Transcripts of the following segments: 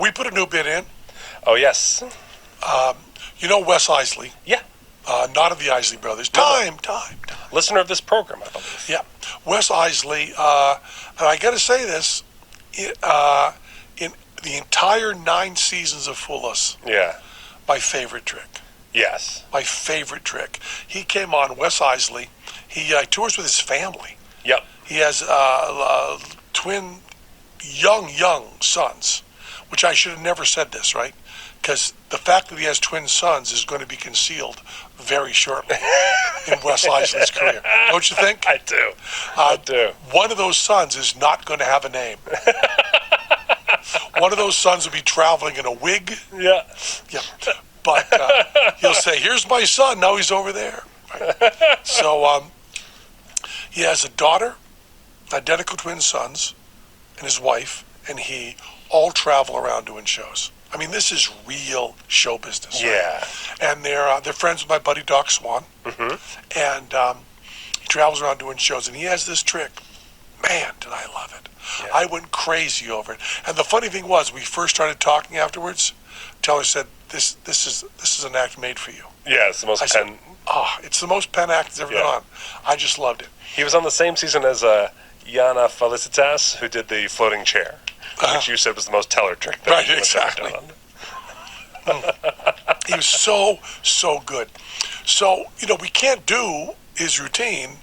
We put a new bid in. Oh, yes. You know Wes Isley? Yeah. Not of the Isley brothers. Time. Listener of this program, I believe. Yeah. Wes Isley, and I got to say this, in the entire 9 seasons of Fool Us, Yeah. my favorite trick. Yes. My favorite trick. He came on, Wes Isley. He tours with his family. Yep. He has twin, young sons, which I should have never said this, right? Because the fact that he has twin sons is going to be concealed very shortly in Wes Isley's career. Don't you think? I do. I do. One of those sons is not going to have a name. One of those sons will be traveling in a wig. Yeah. Yeah. But he'll say, here's my son, now he's over there. Right? So he has a daughter, identical twin sons, and his wife, and he all travel around doing shows. I mean, this is real show business. Yeah. Right? And they're friends with my buddy Doc Swan. Mm-hmm. And he travels around doing shows, and he has this trick. Man, did I love it. Yeah. I went crazy over it. And the funny thing was, we first started talking afterwards, Teller said, this is an act made for you. Yeah, it's the most Penn. It's the most Penn act that's ever been on. I just loved it. He was on the same season as Yana Felicitas, who did the floating chair, which you said was the most Teller trick. Right, exactly. He was so good. So, we can't do his routine.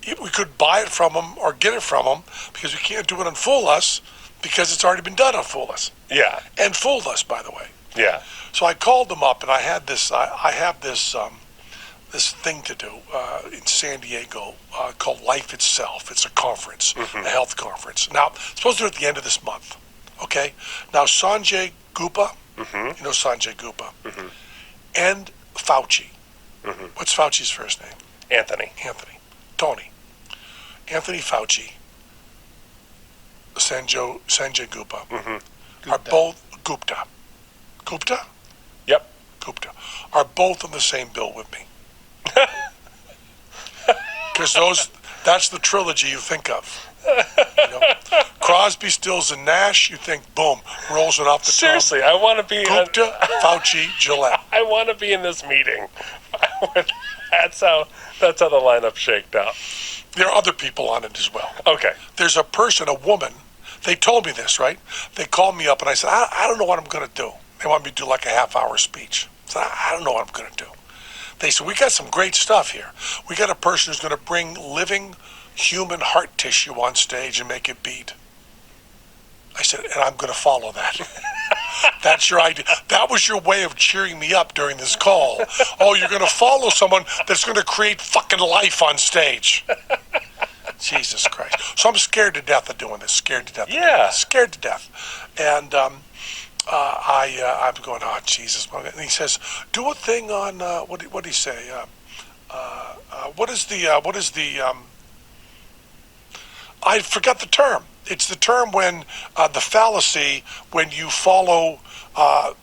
We could buy it from him or get it from him because we can't do it on Fool Us because it's already been done on Fool Us. Yeah. And Fooled Us, by the way. Yeah. So I called them up, and I had this. I have this this thing to do in San Diego called Life Itself. It's a conference, a health conference. Now, it's supposed to do it at the end of this month. Okay. Now, Sanjay Gupta, you know Sanjay Gupta, and Fauci. What's Fauci's first name? Anthony. Tony. Anthony Fauci. Sanjay Gupta are both Gupta. Yep. Gupta are both on the same bill with me. Because that's the trilogy you think of. Crosby, Stills, and Nash, you think, boom, rolls it off the Seriously, I want to be... Gupta, Fauci, Gillette. I want to be in this meeting. That's how the lineup shaked out. There are other people on it as well. Okay. There's a woman, they told me this, right? They called me up, and I said, I don't know what I'm going to do. They want me to do like a half-hour speech. I said, I don't know what I'm going to do. They said, we got some great stuff here. We got a person who's going to bring living human heart tissue on stage and make it beat. I said, and I'm going to follow that. That's your idea. That was your way of cheering me up during this call. Oh, you're going to follow someone that's going to create fucking life on stage. Jesus Christ. So I'm scared to death of doing this. Scared to death. Yeah. Scared to death. And I'm going, oh, Jesus. And he says, do a thing on, what did he say? What is the, I forgot the term. It's the term when, the fallacy, when you follow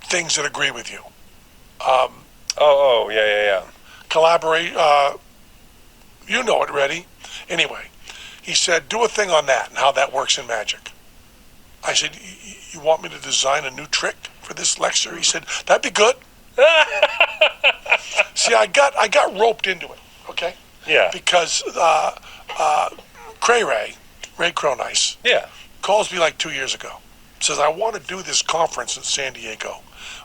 things that agree with you. Yeah. Collaborate, you know it, ready? Anyway, he said, do a thing on that and how that works in magic. I said, you want me to design a new trick for this lecture? He said, that'd be good. See, I got roped into it, okay? Yeah. Because Ray Cronice, calls me like 2 years ago. Says, I want to do this conference in San Diego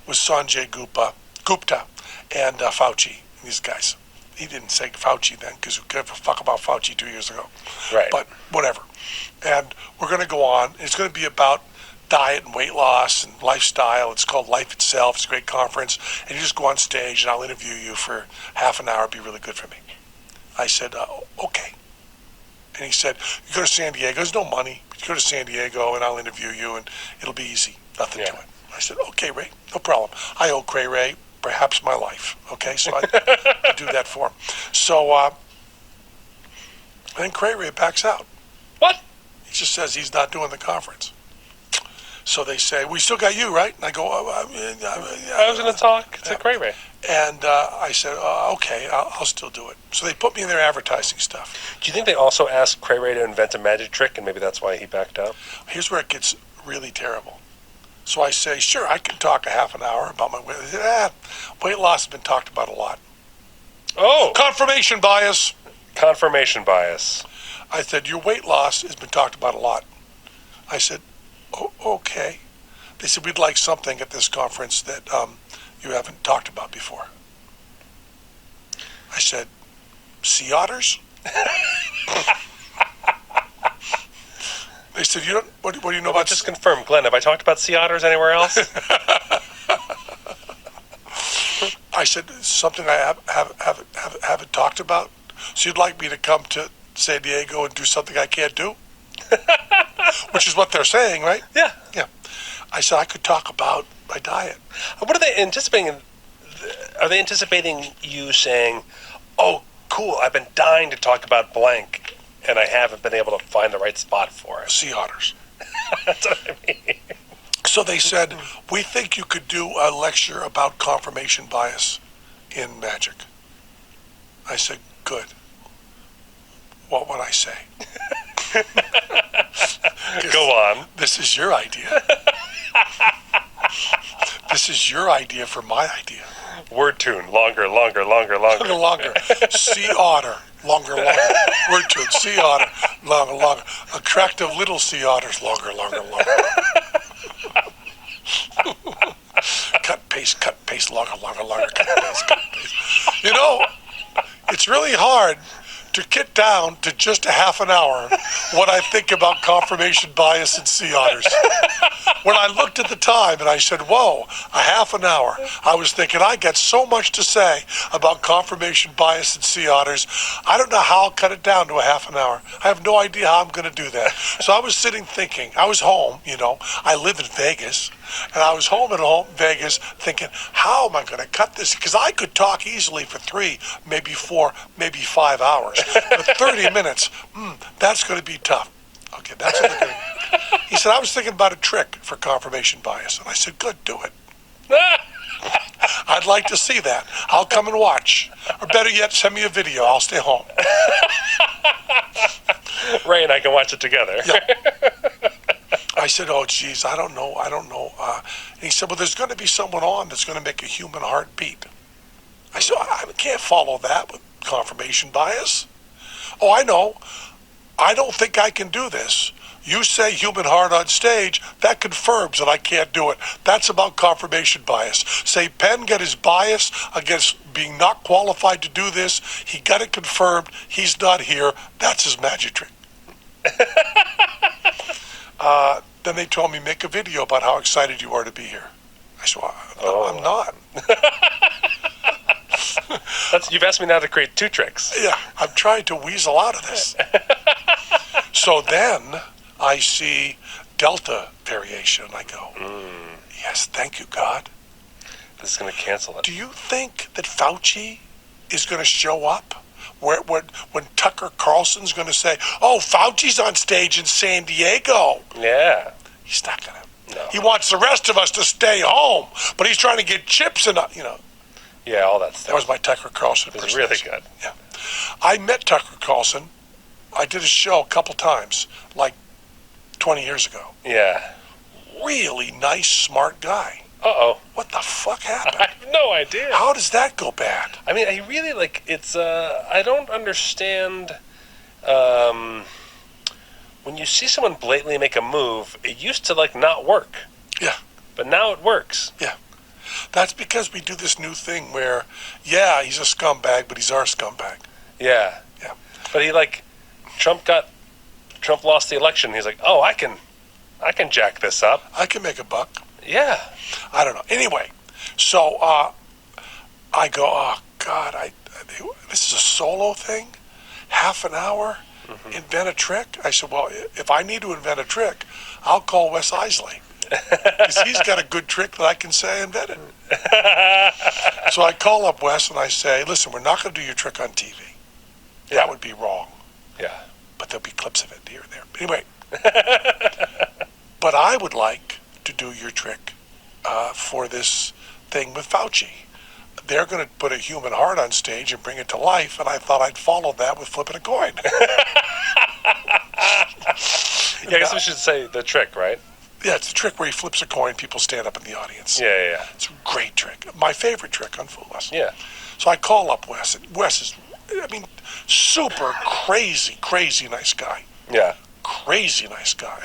with Sanjay Gupta and Fauci, these guys. He didn't say Fauci then, because who gave a fuck about Fauci 2 years ago? Right. But whatever. And we're going to go on. It's going to be about diet and weight loss and lifestyle. It's called Life Itself. It's a great conference. And you just go on stage, and I'll interview you for half an hour. It'd be really good for me. I said, okay. And he said, you go to San Diego. There's no money. But you go to San Diego, and I'll interview you, and it'll be easy. Nothing to it. I said, okay, Ray, no problem. I owe Ray perhaps my life. Okay, so I do that for him. So then Ray backs out. What? He just says he's not doing the conference. So they say, we still got you, right? And I go, I was going to talk to Ray. And I said, okay, I'll still do it. So they put me in their advertising stuff. Do you think they also asked Ray to invent a magic trick, and maybe that's why he backed out? Here's where it gets really terrible. So I say, sure, I can talk a half an hour about my weight. They said, weight loss has been talked about a lot. Oh, Confirmation bias. confirmation bias. I said, your weight loss has been talked about a lot. I said, okay. They said, we'd like something at this conference that you haven't talked about before. I said, sea otters? They said, you don't. What do you know about? Just confirm, Glenn. Have I talked about sea otters anywhere else? I said, something I haven't talked about. So you'd like me to come to San Diego and do something I can't do? Which is what they're saying, right? Yeah. Yeah. I said I could talk about my diet. What are they anticipating? Are they anticipating you saying, "Oh, cool! I've been dying to talk about blank, and I haven't been able to find the right spot for it"? Sea otters. That's what I mean. So they said, we think you could do a lecture about confirmation bias in magic. I said, good. What would I say? Go on. This is your idea. This is your idea for my idea. Word tune. Longer. Longer. Sea otter. Longer. Word tune. Sea otter. Longer. Attractive little sea otters. Longer. Cut, paste, longer, cut, paste. You know, it's really hard to get down to just a half an hour what I think about confirmation bias and sea otters. When I looked at the time and I said, whoa, a half an hour, I was thinking, I got so much to say about confirmation bias and sea otters. I don't know how I'll cut it down to a half an hour. I have no idea how I'm going to do that. So I was sitting thinking, I was home, I live in Vegas. And I was home in Vegas thinking, how am I going to cut this? Because I could talk easily for 3, maybe 4, maybe 5 hours. But 30 minutes, that's going to be tough. Okay, that's what we're doing. He said, I was thinking about a trick for confirmation bias. And I said, good, do it. I'd like to see that. I'll come and watch. Or better yet, send me a video. I'll stay home. Ray and I can watch it together. Yeah. I said, oh, geez, I don't know. And he said, well, there's going to be someone on that's going to make a human heart beat. I said, I can't follow that with confirmation bias. Oh, I know. I don't think I can do this. You say human heart on stage, that confirms that I can't do it. That's about confirmation bias. Say Penn got his bias against being not qualified to do this. He got it confirmed. He's not here. That's his magic trick. Then they told me, make a video about how excited you are to be here. I said, well, I'm not. You've asked me now to create 2 tricks. Yeah, I'm trying to weasel out of this. So then I see delta variation. I go, yes, thank you, God. This is going to cancel it. Do you think that Fauci is going to show up? When Tucker Carlson's going to say, oh, Fauci's on stage in San Diego. Yeah. He's not going to. No. He wants the rest of us to stay home, but he's trying to get chips and, Yeah, all that stuff. That was my Tucker Carlson It was really good. Yeah. I met Tucker Carlson. I did a show a couple times, like 20 years ago. Yeah. Really nice, smart guy. Uh-oh. What the fuck happened? I have no idea. How does that go bad? I mean, I really, it's, I don't understand, when you see someone blatantly make a move, it used to, not work. Yeah. But now it works. Yeah. That's because we do this new thing where, yeah, he's a scumbag, but he's our scumbag. Yeah. Yeah. But he, Trump lost the election. He's like, oh, I can jack this up. I can make a buck. Yeah. I don't know. Anyway, so I go, oh, God, this is a solo thing? Half an hour? Invent a trick? I said, well, if I need to invent a trick, I'll call Wes Isley. Because he's got a good trick that I can say I invented. So I call up Wes and I say, listen, we're not going to do your trick on TV. Yeah. That would be wrong. Yeah. But there'll be clips of it here and there. Anyway. But I would like to do your trick for this thing with Fauci. They're going to put a human heart on stage and bring it to life, and I thought I'd follow that with flipping a coin. Yeah, I guess we should say the trick, right? Yeah, it's the trick where he flips a coin, people stand up in the audience. Yeah. It's a great trick. My favorite trick on Fool Us. Yeah. So I call up Wes. And Wes is, super crazy nice guy. Yeah. Crazy nice guy.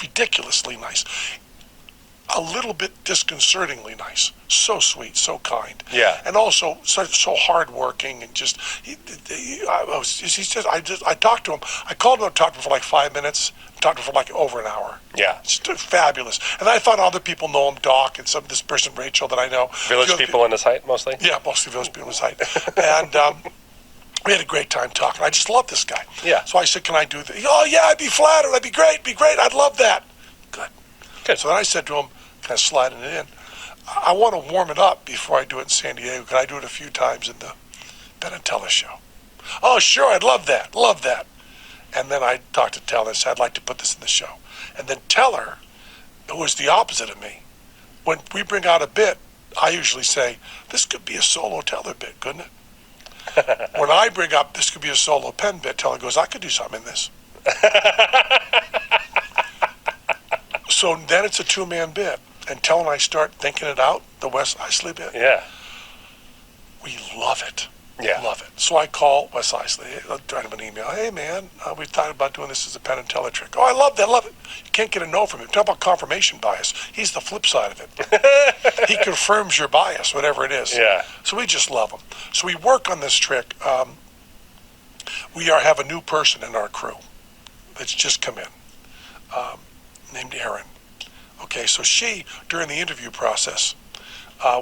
Ridiculously nice. A little bit disconcertingly nice. So sweet, so kind. Yeah. And also so hardworking and just I talked to him. I called him and talked to him for like 5 minutes. Talked to him for like over an hour. Yeah. It's fabulous. And I found other people know him, Doc, and this person Rachel that I know. Village people in his height mostly. Yeah, mostly Village people in his height. And we had a great time talking. I just love this guy. Yeah. So I said, "Can I do that?" Oh yeah, I'd be flattered. I'd be great. I'd love that. Good. So then I said to him, kind of sliding it in, I want to warm it up before I do it in San Diego. Can I do it a few times in the Penn Teller show? Oh, sure, I'd love that. And then I talked to Teller and said, I'd like to put this in the show. And then Teller, who is the opposite of me, when we bring out a bit, I usually say, this could be a solo Teller bit, couldn't it? When I bring up, this could be a solo Penn bit, Teller goes, I could do something in this. So then it's a two-man bit. And Teller and I start thinking it out, the Wes Isley bit. Yeah. We love it. Yeah. Love it. So I call Wes Isley, I'll write him an email. Hey, man, we thought about doing this as a Penn and Teller trick. Oh, I love it. You can't get a no from him. Talk about confirmation bias. He's the flip side of it. He confirms your bias, whatever it is. Yeah. So we just love him. So we work on this trick. We have a new person in our crew that's just come in, named Erin. Okay, so she, during the interview process,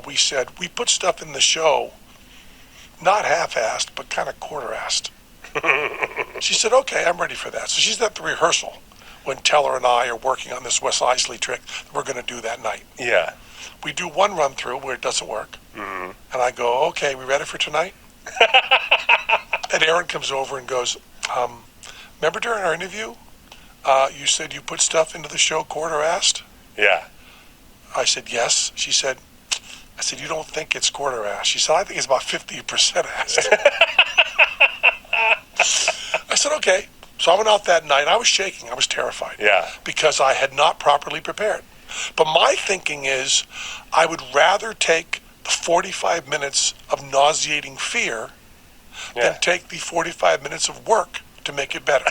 we said, we put stuff in the show, not half-assed, but kind of quarter-assed. She said, okay, I'm ready for that. So she's at the rehearsal when Teller and I are working on this Wes Isley trick that we're going to do that night. Yeah. We do one run-through where it doesn't work, and I go, okay, we ready for tonight? And Erin comes over and goes, remember during our interview, you said you put stuff into the show quarter-assed? Yeah. I said, yes. She said, you don't think it's quarter-assed? She said, I think it's about 50% assed. I said, okay. So I went out that night. I was shaking. I was terrified. Yeah. Because I had not properly prepared. But my thinking is I would rather take the 45 minutes of nauseating fear than take the 45 minutes of work to make it better.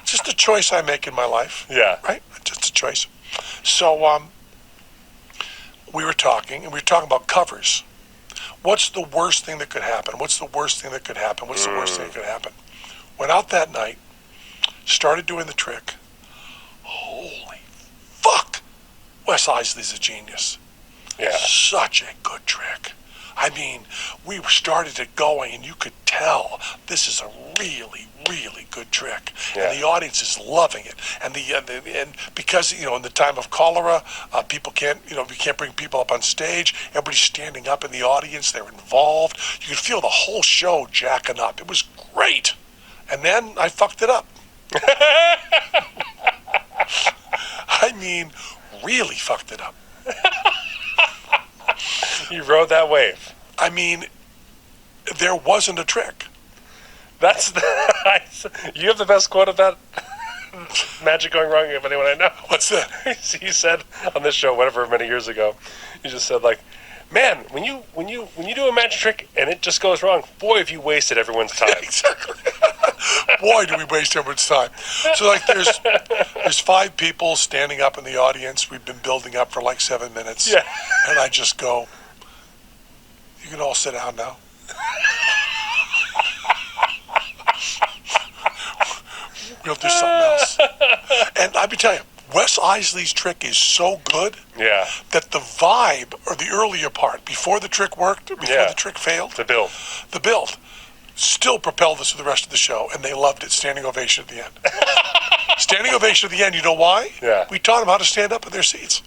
Just a choice I make in my life. Yeah. Right? Just a choice. So we were talking about covers. What's the worst thing that could happen? What's the worst thing that could happen? What's the worst thing that could happen? Went out that night, started doing the trick. Holy fuck! Wes Isley's a genius. Yeah. Such a good trick. We started it going, and you could tell this is a really, really good trick, and the audience is loving it. And and because in the time of cholera, people can't, we can't bring people up on stage. Everybody's standing up in the audience; they're involved. You could feel the whole show jacking up. It was great, and then I fucked it up. Really fucked it up. You rode that wave. There wasn't a trick. That's you have the best quote of that magic going wrong of anyone I know. What's that? You said on this show, whatever, many years ago, you just said man, when you do a magic trick and it just goes wrong, boy, have you wasted everyone's time. Exactly. Boy, do we waste everyone's time. So there's 5 people standing up in the audience. We've been building up for 7 minutes. Yeah. And I just go, you can all sit down now. We'll do something else. And I'll be telling you, Wes Isley's trick is so good that the vibe, or the earlier part, before the trick worked, before the trick failed, the build, still propelled us to the rest of the show, and they loved it. Standing ovation at the end. Standing ovation at the end, you know why? Yeah. We taught them how to stand up in their seats.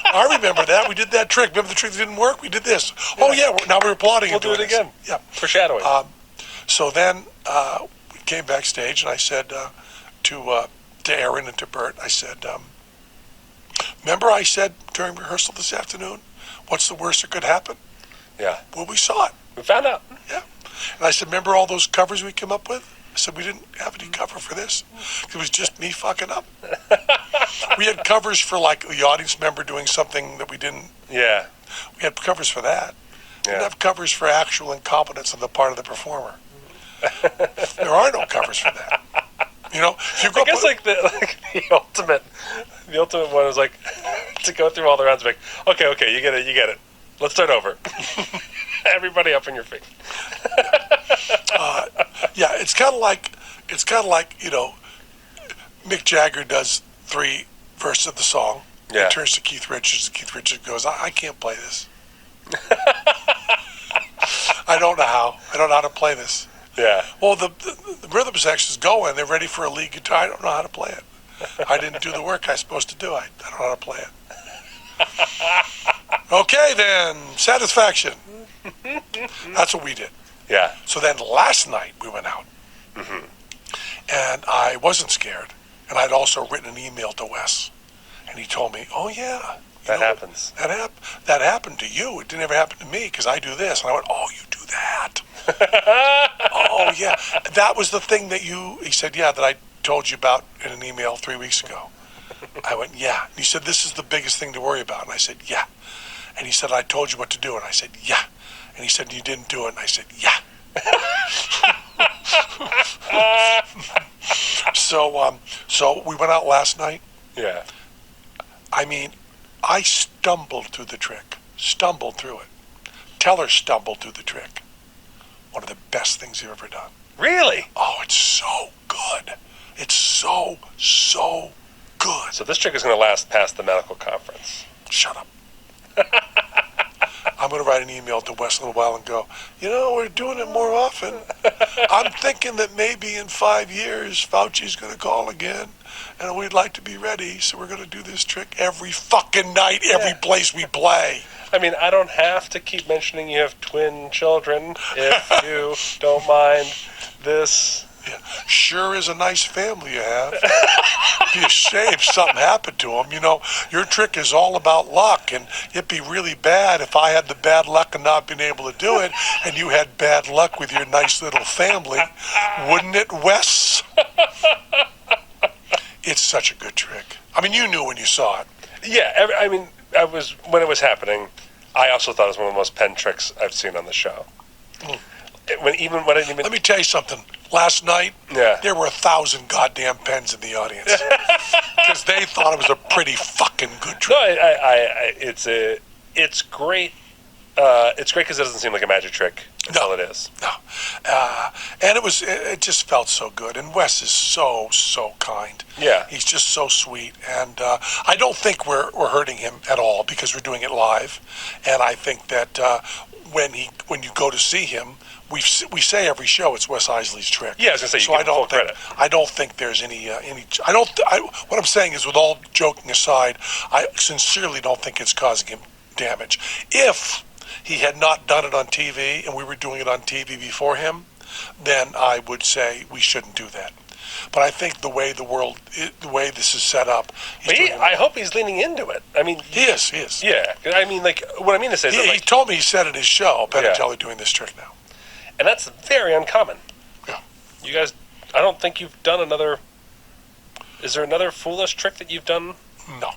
I remember that. We did that trick. Remember the trick that didn't work? We did this. Yeah. Oh, yeah, now we're applauding. We'll do it again. Yeah. Foreshadowing. So then we came backstage, and I said to Erin and to Bert, I said, remember I said during rehearsal this afternoon, what's the worst that could happen? Yeah. Well, we saw it. We found out. Yeah. And I said, remember all those covers we came up with? I said, we didn't have any cover for this. It was just me fucking up. We had covers for like the audience member doing something that we didn't. Yeah. We had covers for that. We didn't Yeah. have covers for actual incompetence on the part of the performer. There are no covers for that. You know, if you go I guess the ultimate one is like to go through all the rounds. Like, okay, you get it. Let's start over. Everybody up in your feet. yeah, it's kind of like Mick Jagger does 3 verses of the song. Yeah. He turns to Keith Richards, and Keith Richards goes, I can't play this. I don't know how. I don't know how to play this. Yeah. Well, the rhythm section's going. They're ready for a lead guitar. I don't know how to play it. I didn't do the work I was supposed to do. I don't know how to play it. Okay, then. Satisfaction. That's what we did. Yeah. So then last night we went out. Mm-hmm. And I wasn't scared. And I'd also written an email to Wes. And he told me, oh, yeah. That happens. That happened to you. It didn't ever happen to me because I do this. And I went, oh, you do that. Oh, yeah. That was the thing that he said, yeah, that I told you about in an email 3 weeks ago. I went, yeah. And he said, this is the biggest thing to worry about. And I said, yeah. And he said, I told you what to do. And I said, yeah. And he said, you didn't do it. And I said, yeah. So we went out last night. Yeah. I mean, I stumbled through the trick. Stumbled through it. Teller stumbled through the trick. One of the best things you've ever done. Really? Oh, it's so good. It's so good. So this trick is going to last past the medical conference. Shut up. I'm going to write an email to Wes in a little while and go, we're doing it more often. I'm thinking that maybe in 5 years, Fauci's going to call again, and we'd like to be ready, so we're going to do this trick every fucking night, every place we play. I mean, I don't have to keep mentioning you have twin children if you don't mind this. Yeah. Sure is a nice family you have. Be a shame if something happened to them. Your trick is all about luck, and it'd be really bad if I had the bad luck of not being able to do it, and you had bad luck with your nice little family. Wouldn't it, Wes? It's such a good trick. I mean, you knew when you saw it. Yeah, when it was happening, I also thought it was one of the most Penn tricks I've seen on the show. When I didn't even... Let me tell you something. Last night, there were 1,000 goddamn Penns in the audience because they thought it was a pretty fucking good trick. No, it's great. It's great because it doesn't seem like a magic trick until it is. No, and it just felt so good. And Wes is so kind. Yeah, he's just so sweet. And I don't think we're hurting him at all because we're doing it live. And I think that when you go to see him, we say every show it's Wes Isley's trick. Yeah, I was gonna say you give him full credit. I don't think there's any. What I'm saying is, with all joking aside, I sincerely don't think it's causing him damage. If he had not done it on TV and we were doing it on TV before him, then I would say we shouldn't do that. But I think the way this is set up, I hope he's leaning into it. I mean, he is. Yeah, I mean, like what I mean to say is, he told me he said at his show, Penn Teller doing this trick now, and that's very uncommon. Yeah, you guys, I don't think you've done another. Is there another foolish trick that you've done? No.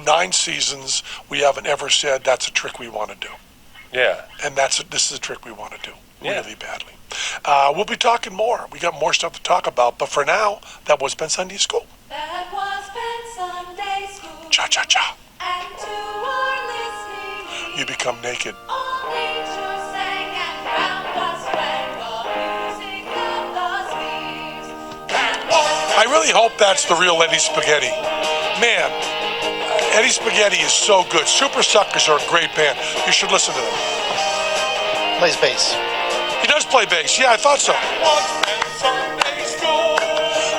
9 seasons, we haven't ever said that's a trick we want to do. Yeah. And this is a trick we want to do really badly. We'll be talking more. We got more stuff to talk about, but for now, that was Penn Sunday School. That was Penn Sunday School. Cha-cha-cha. And to our listening, You become naked. all nature sang and round us rang the music of the spheres. I really hope that's the real Eddie Spaghetti. Man, Eddie Spaghetti is so good. Super Suckers are a great band. You should listen to them. Plays bass. He does play bass. Yeah, I thought so.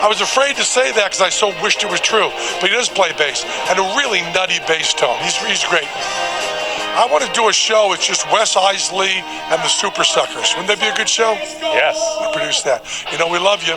I was afraid to say that because I so wished it was true. But he does play bass. And a really nutty bass tone. He's great. I want to do a show with just Wes Isley and the Super Suckers. Wouldn't that be a good show? Yes. We produce that. We love you.